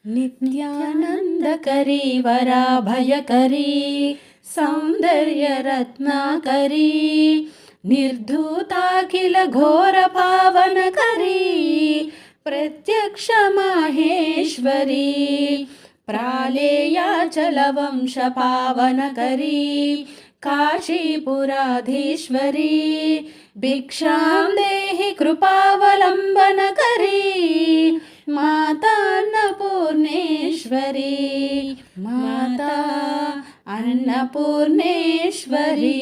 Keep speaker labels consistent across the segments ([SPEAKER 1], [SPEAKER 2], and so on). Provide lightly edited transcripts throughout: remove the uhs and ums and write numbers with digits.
[SPEAKER 1] नित्यानन्दकरी वराभयकरी सौन्दर्यरत्नाकरी निर्धूताखिल घोरपावनकरी प्रत्यक्ष माहेश्वरी प्रालेयाचलवंशपावनकरी काशीपुराधीश्वरी भिक्षां देहि कृपावलम्बनकरी माता अन्नपूर्णेश्वरी माता अन्नपूर्णेश्वरी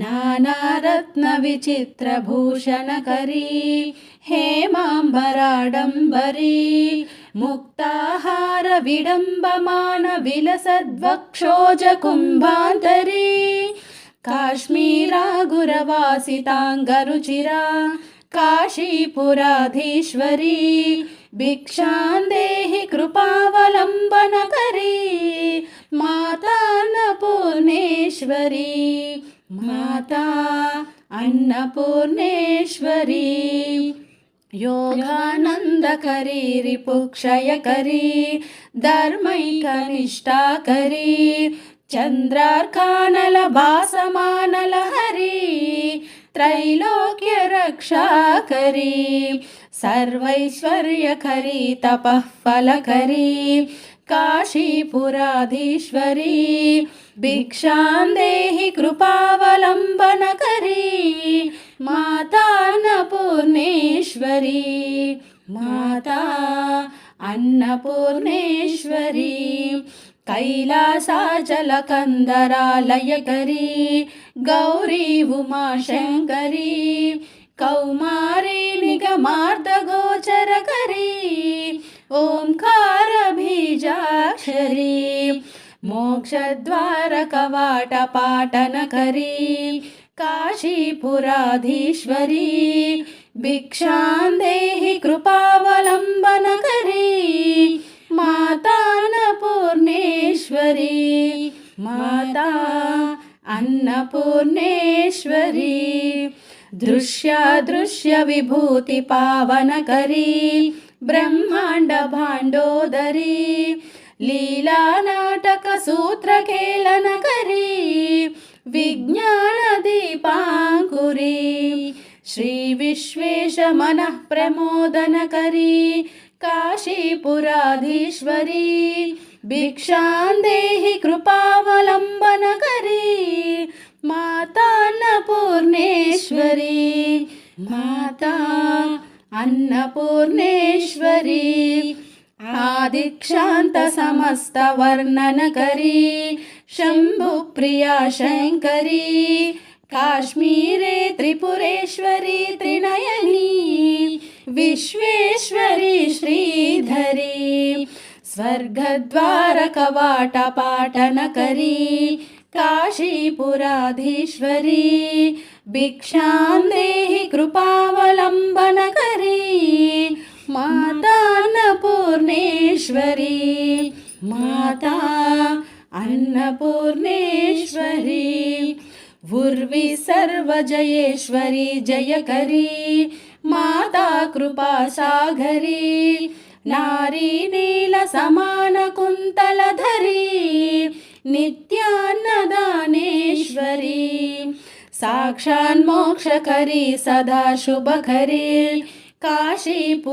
[SPEAKER 1] नानारत्नविचित्रभूषणकरी हेमाम्बराडम्बरी मुक्ताहार विडम्बमान विलसद्वक्षोजकुम्भान्तरी काश्मीरागुरवासिताङ्गरुचिरा काशीपुराधीश्वरी भिक्षां देहि कृपावलम्बनकरी माता अन्नपूर्णेश्वरी माता अन्नपूर्णेश्वरी योगानन्दकरी रिपुक्षयकरी धर्मैकनिष्ठाकरी चन्द्रार्कानलभासमानलहरी त्रैलोक्यरक्षाकरी सर्वैश्वर्यकरी तपःफलकरी काशीपुराधीश्वरी भिक्षां देहि कृपावलम्बनकरी माता अन्नपूर्णेश्वरी माता अन्नपूर्णेश्वरी कैलासाचलकन्दरालयकरी गौरी उमाशङ्करी कौमारी निगमार्धगोचरकरी ओंकारबीजाक्षरी मोक्षद्वारकवाटपाटनकरी काशीपुराधीश्वरी भिक्षां देहि कृपावलम्बनकरी माता अन्नपूर्णेश्वरी माता अन्नपूर्णेश्वरी दृश्यादृश्य विभूति पावनकरी ब्रह्मांड भांडोदरी लीला नाटक सूत्र खेलनकरी विज्ञान दीपांकुरी श्री विश्वेश मनः प्रमोदनकरी काशीपुराधीश्वरी भिक्षां देहि कृपावलम्बनकरी माता अन्नपूर्णेश्वरी माता अन्नपूर्णेश्वरी आदिक्षान्त समस्त वर्णनकरी शम्भुप्रिया शङ्करी काश्मीरे त्रिपुरेश्वरी त्रिनयनी विश्वेश्वरी श्रीधरी स्वर्गद्वारकवाटपाटनकरी काशीपुराधीश्वरी भिक्षां देहि कृपावलम्बनकरी माता अन्नपूर्णेश्वरी माता अन्नपूर्णेश्वरी उर्वी सर्वजयेश्वरी जयकरी माता कृपासागरी नारी नील समान कुन्तलधरी नित्यान्नदानेश्वरी साक्षान्मोक्षकरी सदा शुभकरी काशीपुराधीश्वरी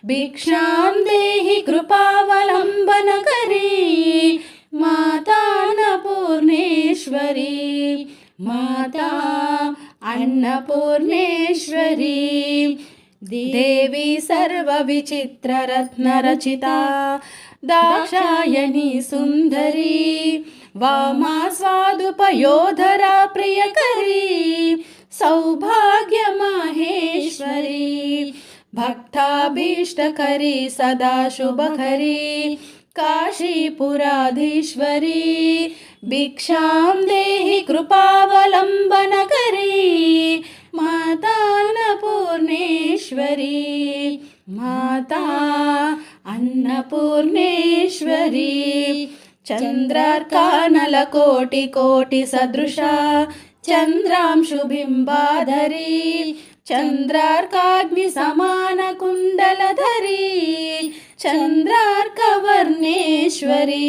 [SPEAKER 1] भिक्षां देहि कृपावलम्बनकरी माता अन्नपूर्णेश्वरी माता अन्नपूर्णेश्वरी देवी सर्वविचित्ररत्नरचिता दाक्षायणी सुन्दरी वामा स्वादुपयोधरा प्रियकरी सौभाग्य माहेश्वरी भक्ताभीष्टकरी सदा शुभकरी काशीपुराधीश्वरी भिक्षां देहि कृपावलम्बनकरी माता अन्नपूर्णेश्वरी माता अन्नपूर्णेश्वरी चन्द्रार्कानलकोटिकोटिसदृशा चन्द्रांशुबिम्बाधरी चन्द्रार्काग्निसमानकुण्डलधरी चन्द्रार्कवर्णेश्वरी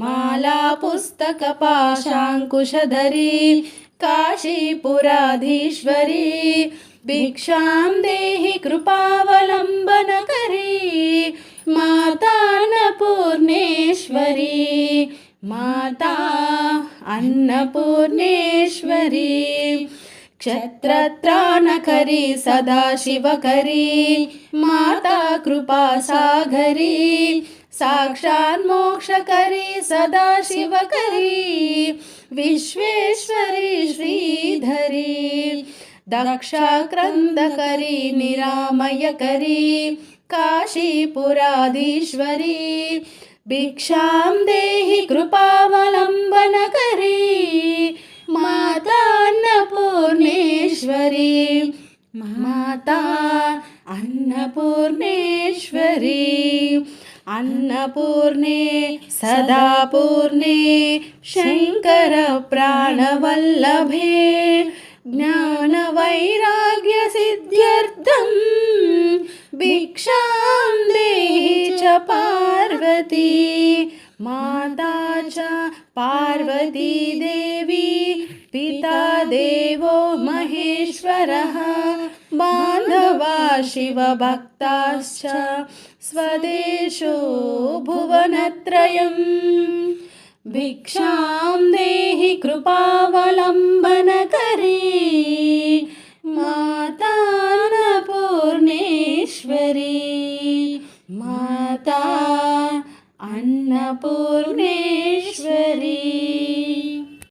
[SPEAKER 1] मालापुस्तकपाशाङ्कुशधरी काशीपुराधीश्वरी भिक्षां देहि कृपावलम्बनकरी माता अन्नपूर्णेश्वरी माता अन्नपूर्णेश्वरी क्षत्रत्राणकरी सदाशिवकरी माता कृपासागरी साक्षात् मोक्षकरी सदाशिवकरी विश्वेश्वरी श्रीधरी दक्षाक्रन्दकरी निरामयकरी काशीपुराधीश्वरी भिक्षां देहि कृपावलम्बनकरी माता अन्नपूर्णेश्वरी माता अन्नपूर्णेश्वरी अन्नपूर्णे सदापूर्णे शङ्करप्राणवल्लभे ज्ञानवैराग्यसिद्ध्यर्थं भिक्षां देहि च पार्वती माता च पार्वती देवी पिता देवो महेश्वरः बान्धवा शिवभक्ताश्च स्वदेशो भुवनत्रयम् भिक्षां देहि कृपावलम्बन